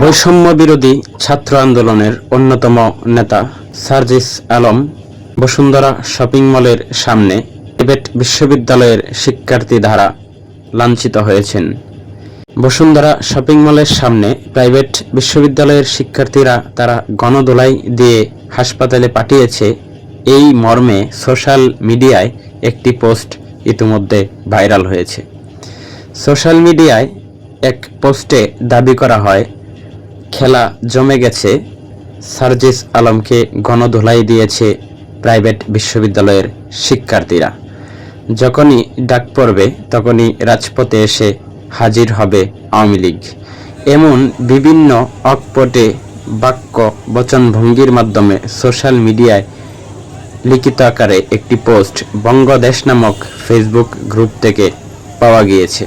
বৈষম্য বিরোধী ছাত্র আন্দোলনের অন্যতম নেতা সার্জিস আলম বসুন্ধরা শপিং মলের সামনে প্রাইভেট বিশ্ববিদ্যালয়ের শিক্ষার্থী দ্বারা লাঞ্ছিত হয়েছেন। বসুন্ধরা শপিং মলের সামনে প্রাইভেট বিশ্ববিদ্যালয়ের শিক্ষার্থীরা তারা গণধোলাই দিয়ে হাসপাতালে পাঠিয়েছে, এই মর্মে সোশ্যাল মিডিয়ায় একটি পোস্ট ইতিমধ্যে ভাইরাল হয়েছে। সোশ্যাল মিডিয়ায় এক পোস্টে দাবি করা হয়, খেলা জমে গেছে, সার্জিস আলমকে গণধোলাই দিয়েছে প্রাইভেট বিশ্ববিদ্যালয়ের শিক্ষার্থীরা। যখনই ডাক পড়বে তখনই রাজপথে এসে হাজির হবে আওয়ামী লীগ। এমন বিভিন্ন অকপটে বাক্য বচনভঙ্গির মাধ্যমে সোশ্যাল মিডিয়ায় লিখিত আকারে একটি পোস্ট বঙ্গদেশ নামক ফেসবুক গ্রুপ থেকে পাওয়া গিয়েছে।